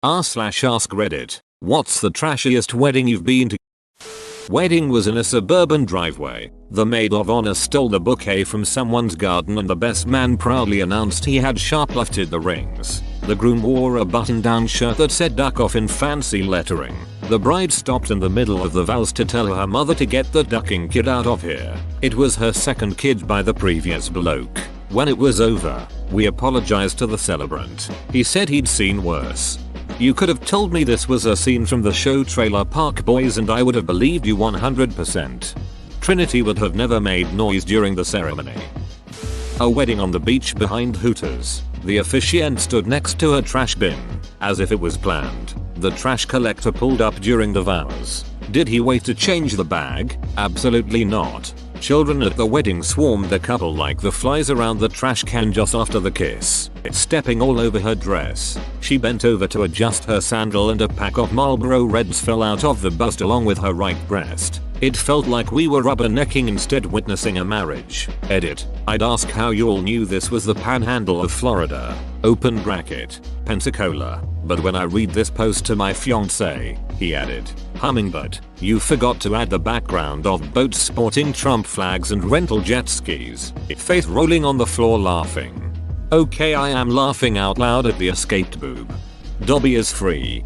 r/ask Reddit. What's the trashiest wedding you've been to? Wedding was in a suburban driveway. The maid of honor stole the bouquet from someone's garden and the best man proudly announced he had shoplifted the rings. The groom wore a button-down shirt that said "duck off" in fancy lettering. The bride stopped in the middle of the vows to tell her mother to get the ducking kid out of here. It was her second kid by the previous bloke. When it was over, we apologized to the celebrant. He said he'd seen worse. You could have told me this was a scene from the show Trailer Park Boys and I would have believed you 100%. Trinity would have never made noise during the ceremony. A wedding on the beach behind Hooters. The officiant stood next to a trash bin, as if it was planned. The trash collector pulled up during the vows. Did he wait to change the bag? Absolutely not. Children at the wedding swarmed the couple like the flies around the trash can just after the kiss, stepping all over her dress. She bent over to adjust her sandal and a pack of Marlboro Reds fell out of the bust along with her right breast. It felt like we were rubbernecking instead witnessing a marriage. Edit. I'd ask how you all knew this was the panhandle of Florida. Open bracket. Pensacola. But when I read this post to my fiance, he added, hummingbird, you forgot to add the background of boats sporting Trump flags and rental jet skis. Faith rolling on the floor laughing. Okay, I am laughing out loud at the escaped boob. Dobby is free.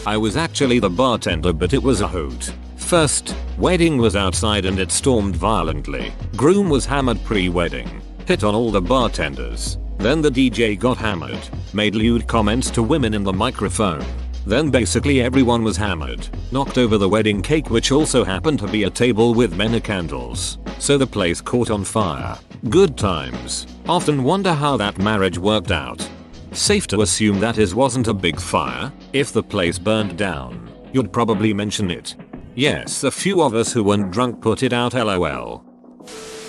I was actually the bartender but it was a hoot. First, wedding was outside and it stormed violently. Groom was hammered pre-wedding. Hit on all the bartenders. Then the DJ got hammered. Made lewd comments to women in the microphone. Then basically everyone was hammered. Knocked over the wedding cake which also happened to be a table with many candles. So the place caught on fire. Good times. Often wonder how that marriage worked out. Safe to assume that his wasn't a big fire. If the place burned down, you'd probably mention it. Yes, a few of us who weren't drunk put it out, lol.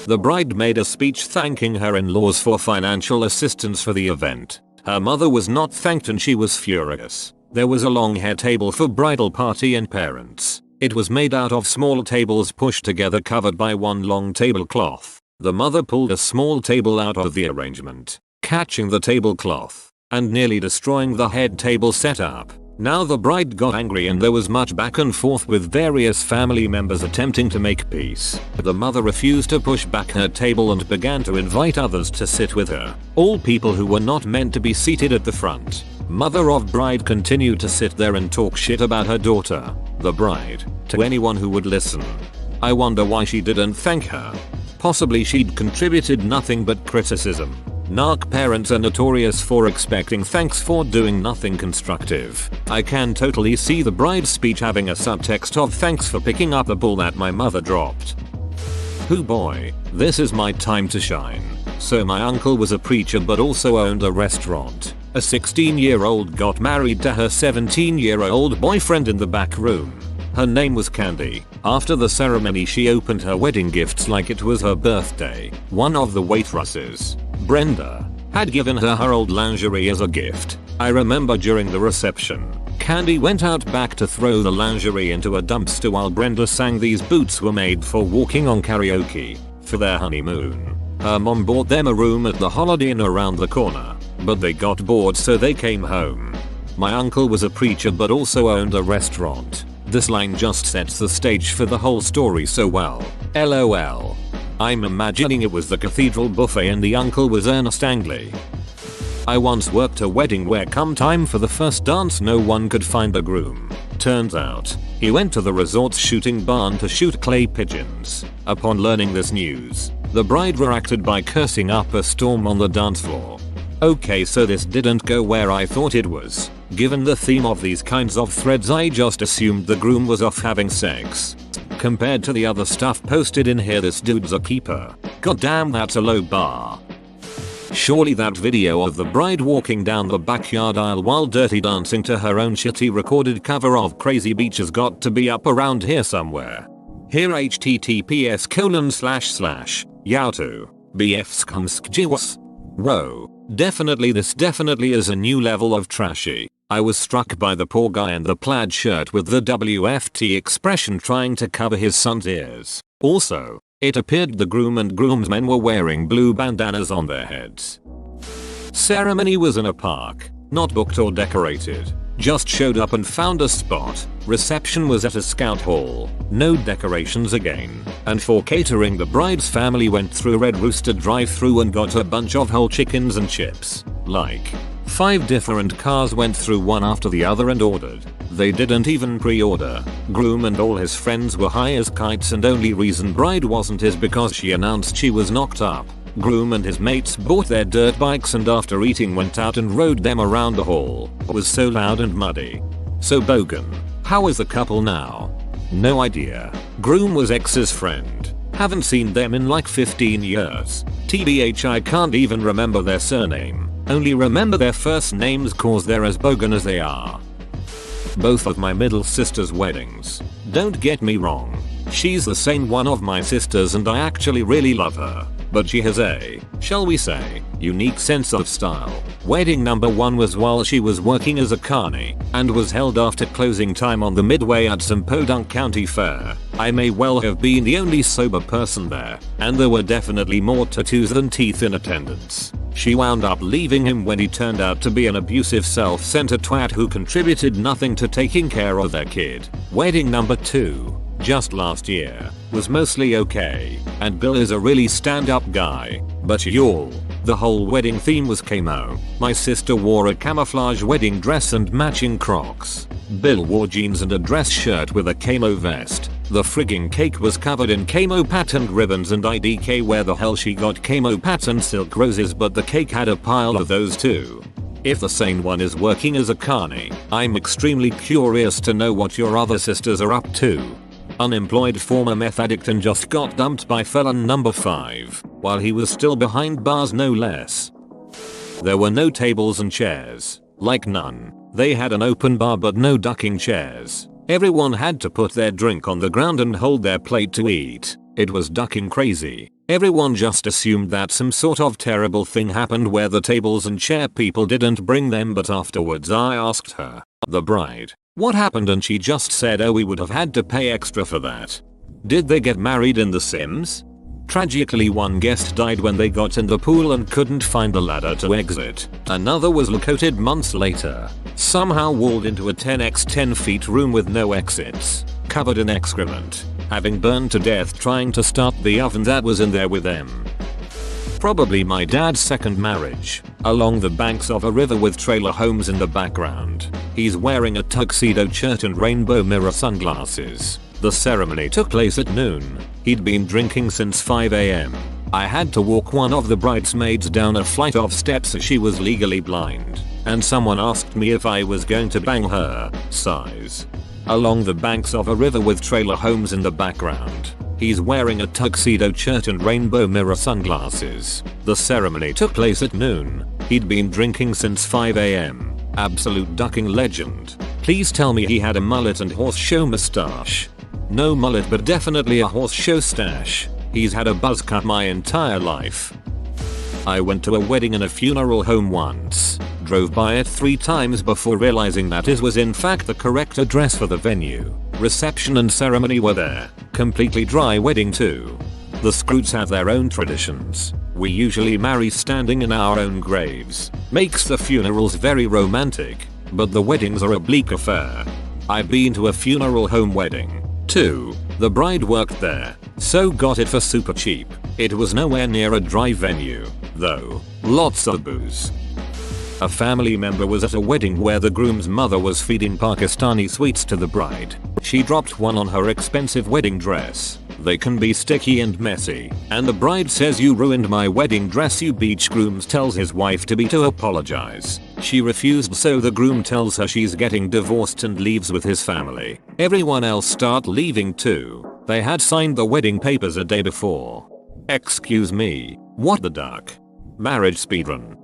The bride made a speech thanking her in-laws for financial assistance for the event. Her mother was not thanked and she was furious. There was a long hair table for bridal party and parents. It was made out of small tables pushed together covered by one long tablecloth. The mother pulled a small table out of the arrangement, catching the tablecloth and nearly destroying the head table setup. Now the bride got angry and there was much back and forth with various family members attempting to make peace. The mother refused to push back her table and began to invite others to sit with her. All people who were not meant to be seated at the front. Mother of bride continued to sit there and talk shit about her daughter, the bride, to anyone who would listen. I wonder why she didn't thank her. Possibly she'd contributed nothing but criticism. Narc parents are notorious for expecting thanks for doing nothing constructive. I can totally see the bride's speech having a subtext of thanks for picking up the ball that my mother dropped. Hoo boy, this is my time to shine. So my uncle was a preacher but also owned a restaurant. A 16-year-old got married to her 17-year-old boyfriend in the back room. Her name was Candy. After the ceremony she opened her wedding gifts like it was her birthday. One of the waitresses, Brenda, had given her her old lingerie as a gift. I remember during the reception, Candy went out back to throw the lingerie into a dumpster while Brenda sang "These Boots Were Made for Walking" on karaoke. For their honeymoon, her mom bought them a room at the Holiday Inn around the corner, but they got bored so they came home. My uncle was a preacher but also owned a restaurant. This line just sets the stage for the whole story so well. LOL. I'm imagining it was the cathedral buffet and the uncle was Ernest Angley. I once worked a wedding where come time for the first dance no one could find a groom. Turns out, he went to the resort's shooting barn to shoot clay pigeons. Upon learning this news, the bride reacted by cursing up a storm on the dance floor. Okay, so this didn't go where I thought it was. Given the theme of these kinds of threads I just assumed the groom was off having sex. Compared to the other stuff posted in here this dude's a keeper. Goddamn, that's a low bar. Surely that video of the bride walking down the backyard aisle while dirty dancing to her own shitty recorded cover of Crazy Beach has got to be up around here somewhere. Here https://yowto bfskumskjiwas. Whoa. Definitely this definitely is a new level of trashy. I was struck by the poor guy in the plaid shirt with the WFT expression trying to cover his son's ears. Also, it appeared the groom and groomsmen were wearing blue bandanas on their heads. Ceremony was in a park, not booked or decorated. Just showed up and found a spot. Reception was at a scout hall. No decorations again. And for catering, the bride's family went through Red Rooster drive-thru and got a bunch of whole chickens and chips. Like 5 different cars went through one after the other and ordered. They didn't even pre-order. Groom and all his friends were high as kites, and only reason bride wasn't is because she announced she was knocked up. Groom and his mates bought their dirt bikes and after eating went out and rode them around the hall. It was so loud and muddy. So Bogan, how is the couple now? No idea. Groom was ex's friend. Haven't seen them in like 15 years. TBH, I can't even remember their surname. Only remember their first names cause they're as bogan as they are. Both of my middle sister's weddings. Don't get me wrong. She's the same one of my sisters and I actually really love her. But she has a, shall we say, unique sense of style. Wedding number 1 was while she was working as a carny and was held after closing time on the midway at some Podunk County Fair. I may well have been the only sober person there, and there were definitely more tattoos than teeth in attendance. She wound up leaving him when he turned out to be an abusive self-centered twat who contributed nothing to taking care of their kid. Wedding number 2, just last year, was mostly okay, and Bill is a really stand-up guy, but y'all, the whole wedding theme was camo. My sister wore a camouflage wedding dress and matching Crocs. Bill wore jeans and a dress shirt with a camo vest. The frigging cake was covered in camo patterned ribbons and IDK where the hell she got camo patterned silk roses, but the cake had a pile of those too. If the sane one is working as a carny, I'm extremely curious to know what your other sisters are up to. Unemployed former meth addict and just got dumped by felon number 5, while he was still behind bars no less. There were no tables and chairs, like none. They had an open bar but no ducking chairs. Everyone had to put their drink on the ground and hold their plate to eat. It was ducking crazy. Everyone just assumed that some sort of terrible thing happened where the tables and chair people didn't bring them, but afterwards I asked her, the bride, what happened, and she just said, oh, we would have had to pay extra for that. Did they get married in The Sims? Tragically, one guest died when they got in the pool and couldn't find the ladder to exit. Another was located months later, somehow walled into a 10x10 feet room with no exits, covered in excrement, having burned to death trying to start the oven that was in there with them. Probably my dad's second marriage, along the banks of a river with trailer homes in the background. He's wearing a tuxedo shirt and rainbow mirror sunglasses. The ceremony took place at noon. He'd been drinking since 5 AM. I had to walk one of the bridesmaids down a flight of steps as she was legally blind, and someone asked me if I was going to bang her. Sighs. Along the banks of a river with trailer homes in the background. He's wearing a tuxedo shirt and rainbow mirror sunglasses. The ceremony took place at noon. He'd been drinking since 5 AM. Absolute ducking legend. Please tell me he had a mullet and horse show mustache. No mullet, but definitely a horse show stash. He's had a buzz cut my entire life. I went to a wedding and a funeral home once. Drove by it 3 times before realizing that it was in fact the correct address for the venue. Reception and ceremony were there. Completely dry wedding too. The Scroots have their own traditions. We usually marry standing in our own graves. Makes the funerals very romantic, but the weddings are a bleak affair. I've been to a funeral home wedding too. The bride worked there, so got it for super cheap. It was nowhere near a dry venue, though. Lots of booze. A family member was at a wedding where the groom's mother was feeding Pakistani sweets to the bride. She dropped one on her expensive wedding dress. They can be sticky and messy, and the bride says, "You ruined my wedding dress, you beach." Groom tells his wife to apologize. She refused, so the groom tells her she's getting divorced and leaves with his family. Everyone else start leaving too. They had signed the wedding papers a day before. Excuse me, what the duck? Marriage speedrun.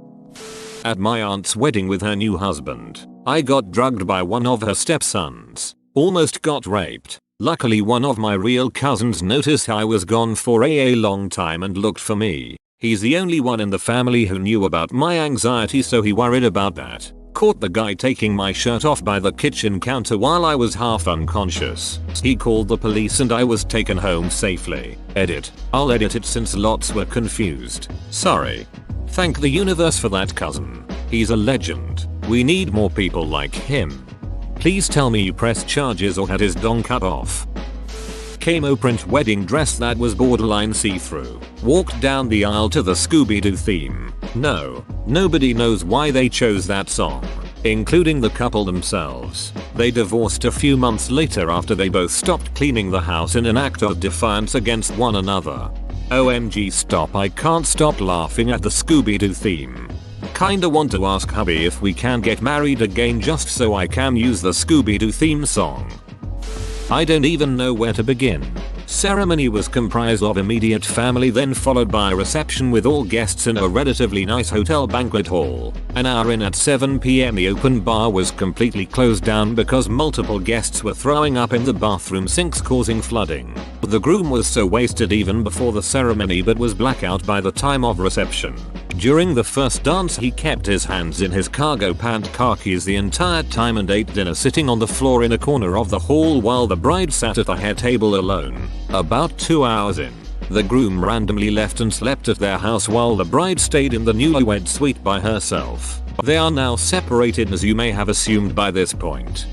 At my aunt's wedding with her new husband, I got drugged by one of her stepsons. Almost got raped. Luckily one of my real cousins noticed I was gone for a long time and looked for me. He's the only one in the family who knew about my anxiety, so he worried about that. Caught the guy taking my shirt off by the kitchen counter while I was half unconscious. He called the police and I was taken home safely. Edit. I'll edit it since lots were confused. Sorry. Thank the universe for that cousin. He's a legend. We need more people like him. Please tell me you pressed charges or had his dong cut off. Camo print wedding dress that was borderline see-through. Walked down the aisle to the Scooby-Doo theme. No, nobody knows why they chose that song, including the couple themselves. They divorced a few months later after they both stopped cleaning the house in an act of defiance against one another. OMG stop, I can't stop laughing at the Scooby-Doo theme. Kinda want to ask hubby if we can get married again just so I can use the Scooby-Doo theme song. I don't even know where to begin. Ceremony was comprised of immediate family, then followed by a reception with all guests in a relatively nice hotel banquet hall. An hour in at 7 PM the open bar was completely closed down because multiple guests were throwing up in the bathroom sinks causing flooding. The groom was so wasted even before the ceremony but was blackout by the time of reception. During the first dance he kept his hands in his cargo pant khakis the entire time and ate dinner sitting on the floor in a corner of the hall while the bride sat at the head table alone. About 2 hours in, the groom randomly left and slept at their house while the bride stayed in the newlywed suite by herself. They are now separated, as you may have assumed by this point.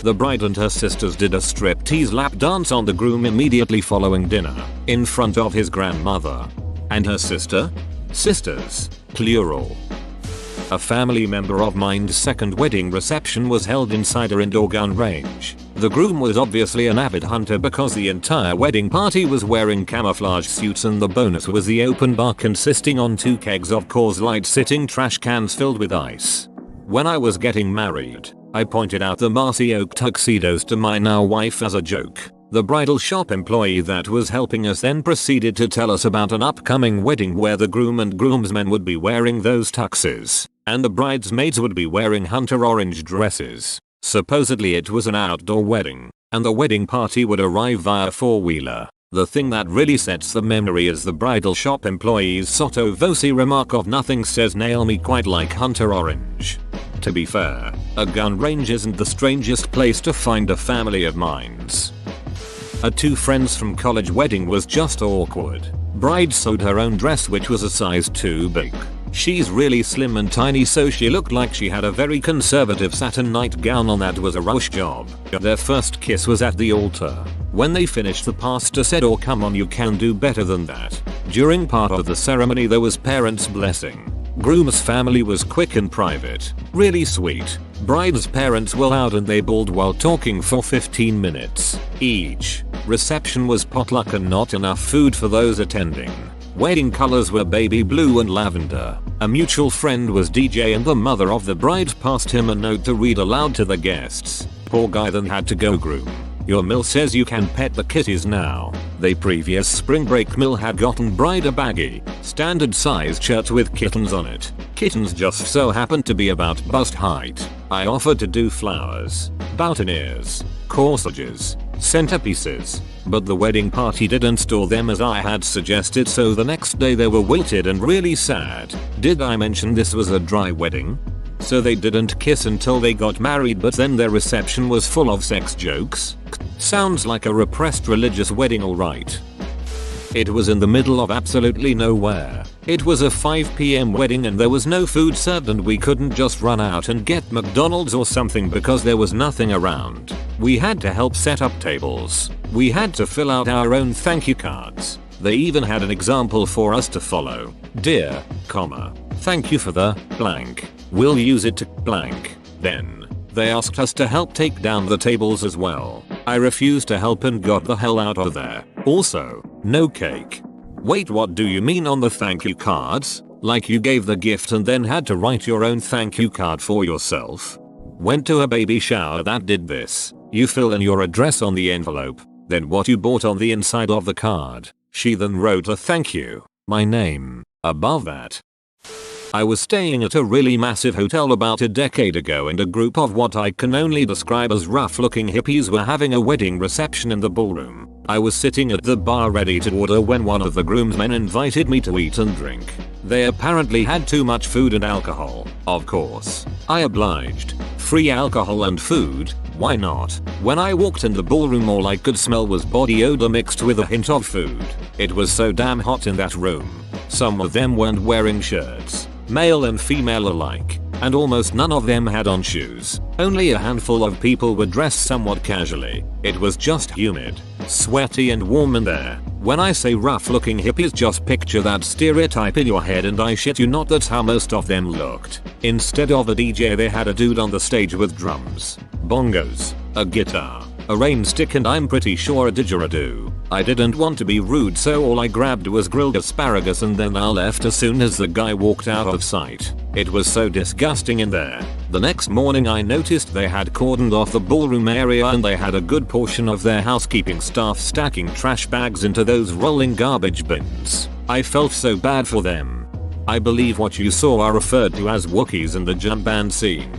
The bride and her sisters did a striptease lap dance on the groom immediately following dinner, in front of his grandmother. And her sister? Sisters, plural. A family member of mine's second wedding reception was held inside an indoor gun range. The groom was obviously an avid hunter because the entire wedding party was wearing camouflage suits, and the bonus was the open bar consisting on 2 kegs of Coors Light sitting trash cans filled with ice. When I was getting married, I pointed out the Marcy Oak tuxedos to my now wife as a joke. The bridal shop employee that was helping us then proceeded to tell us about an upcoming wedding where the groom and groomsmen would be wearing those tuxes, and the bridesmaids would be wearing hunter orange dresses. Supposedly it was an outdoor wedding, and the wedding party would arrive via 4-wheeler. The thing that really sets the memory is the bridal shop employee's sotto voce remark of "nothing says nail me quite like hunter orange." To be fair, a gun range isn't the strangest place to find a family of mines. A 2 friends from college wedding was just awkward. Bride sewed her own dress which was a size too big. She's really slim and tiny, so she looked like she had a very conservative satin nightgown on that was a rush job. Their first kiss was at the altar. When they finished, the pastor said, "Oh come on, you can do better than that." During part of the ceremony there was parents' blessing. Groom's family was quick and private. Really sweet. Bride's parents were loud and they bawled while talking for 15 minutes each. Reception was potluck and not enough food for those attending. Wedding colors were baby blue and lavender. A mutual friend was DJ and the mother of the bride passed him a note to read aloud to the guests. Poor guy then had to go. "Groom, your mill says you can pet the kitties now." The previous spring break mill had gotten bride a baggy, standard size shirt with kittens on it. Kittens just so happened to be about bust height. I offered to do flowers, boutonnieres, corsages, centerpieces, but the wedding party didn't store them as I had suggested, so the next day they were wilted and really sad. Did I mention this was a dry wedding? So they didn't kiss until they got married, but then their reception was full of sex jokes? Sounds like a repressed religious wedding, alright. It was in the middle of absolutely nowhere. It was a 5 PM wedding and there was no food served, and we couldn't just run out and get McDonald's or something because there was nothing around. We had to help set up tables. We had to fill out our own thank you cards. They even had an example for us to follow. "Dear, thank you for the blank. We'll use it to blank." Then they asked us to help take down the tables as well. I refused to help and got the hell out of there. Also, no cake. Wait, what do you mean on the thank you cards? Like you gave the gift and then had to write your own thank you card for yourself? Went to a baby shower that did this. You fill in your address on the envelope, then what you bought on the inside of the card. She then wrote a thank you, my name, above that. I was staying at a really massive hotel about a decade ago, and a group of what I can only describe as rough-looking hippies were having a wedding reception in the ballroom. I was sitting at the bar ready to order when one of the groomsmen invited me to eat and drink. They apparently had too much food and alcohol. Of course, I obliged. Free alcohol and food, why not? When I walked in the ballroom, all I could smell was body odor mixed with a hint of food. It was so damn hot in that room. Some of them weren't wearing shirts, male and female alike, and almost none of them had on shoes. Only a handful of people were dressed somewhat casually. It was just humid, sweaty and warm in there. When I say rough looking hippies, just picture that stereotype in your head, and I shit you not, that's how most of them looked. Instead of a DJ they had a dude on the stage with drums, bongos, a guitar, a rain stick, and I'm pretty sure a didgeridoo. I didn't want to be rude, so all I grabbed was grilled asparagus and then I left as soon as the guy walked out of sight. It was so disgusting in there. The next morning I noticed they had cordoned off the ballroom area and they had a good portion of their housekeeping staff stacking trash bags into those rolling garbage bins. I felt so bad for them. I believe what you saw are referred to as Wookiees in the jump band scene.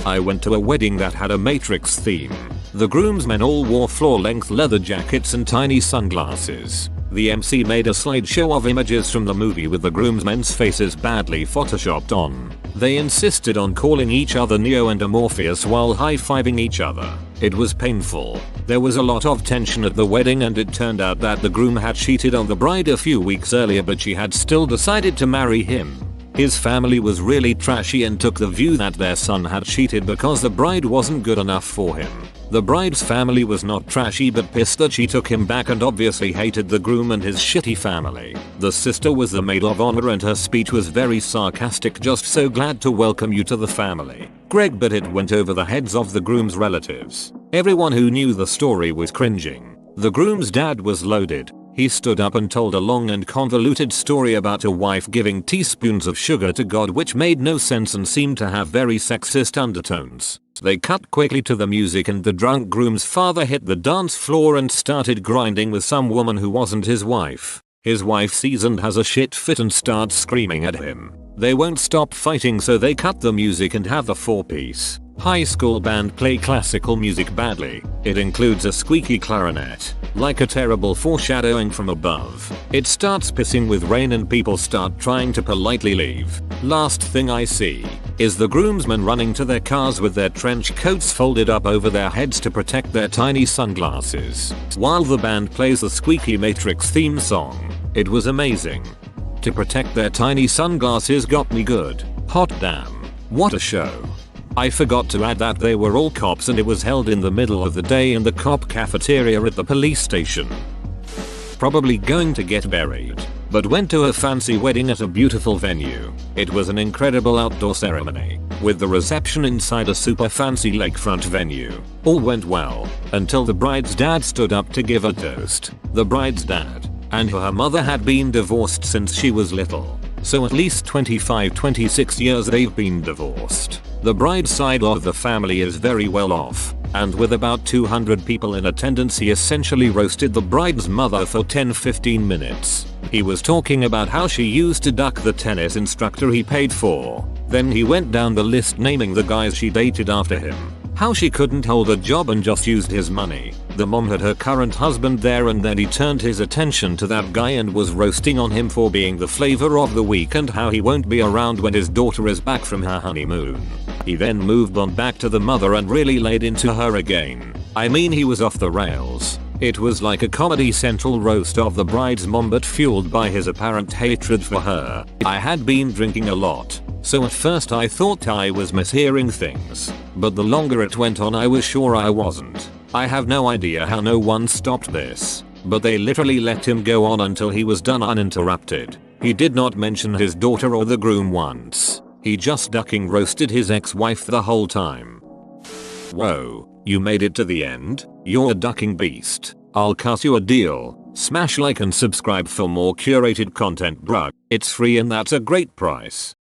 I went to a wedding that had a Matrix theme. The groomsmen all wore floor-length leather jackets and tiny sunglasses. The MC made a slideshow of images from the movie with the groomsmen's faces badly photoshopped on. They insisted on calling each other Neo and Morpheus while high-fiving each other. It was painful. There was a lot of tension at the wedding, and it turned out that the groom had cheated on the bride a few weeks earlier, but she had still decided to marry him. His family was really trashy and took the view that their son had cheated because the bride wasn't good enough for him. The bride's family was not trashy but pissed that she took him back and obviously hated the groom and his shitty family. The sister was the maid of honor and her speech was very sarcastic, just so glad to welcome you to the family, Greg, but it went over the heads of the groom's relatives. Everyone who knew the story was cringing. The groom's dad was loaded. He stood up and told a long and convoluted story about a wife giving teaspoons of sugar to God, which made no sense and seemed to have very sexist undertones. They cut quickly to the music and the drunk groom's father hit the dance floor and started grinding with some woman who wasn't his wife. His wife sees and has a shit fit and starts screaming at him. They won't stop fighting, so they cut the music and have the four-piece high school band play classical music badly. It includes a squeaky clarinet, like a terrible foreshadowing from above. It starts pissing with rain and people start trying to politely leave. Last thing I see is the groomsmen running to their cars with their trench coats folded up over their heads to protect their tiny sunglasses, while the band plays the squeaky Matrix theme song. It was amazing. To protect their tiny sunglasses got me good. Hot damn. What a show. I forgot to add that they were all cops and it was held in the middle of the day in the cop cafeteria at the police station. Probably going to get buried, but went to a fancy wedding at a beautiful venue. It was an incredible outdoor ceremony, with the reception inside a super fancy lakefront venue. All went well, until the bride's dad stood up to give a toast. The bride's dad and her mother had been divorced since she was little, so at least 25-26 years they've been divorced. The bride's side of the family is very well off, and with about 200 people in attendance he essentially roasted the bride's mother for 10-15 minutes. He was talking about how she used to duck the tennis instructor he paid for. Then he went down the list naming the guys she dated after him. How she couldn't hold a job and just used his money. The mom had her current husband there and then he turned his attention to that guy and was roasting on him for being the flavor of the week and how he won't be around when his daughter is back from her honeymoon. He then moved on back to the mother and really laid into her again. I mean, he was off the rails. It was like a Comedy Central roast of the bride's mom, but fueled by his apparent hatred for her. I had been drinking a lot, so at first I thought I was mishearing things, but the longer it went on I was sure I wasn't. I have no idea how no one stopped this, but they literally let him go on until he was done uninterrupted. He did not mention his daughter or the groom once. He just ducking roasted his ex-wife the whole time. Whoa, you made it to the end? You're a ducking beast. I'll cut you a deal. Smash like and subscribe for more curated content, bruh. It's free and that's a great price.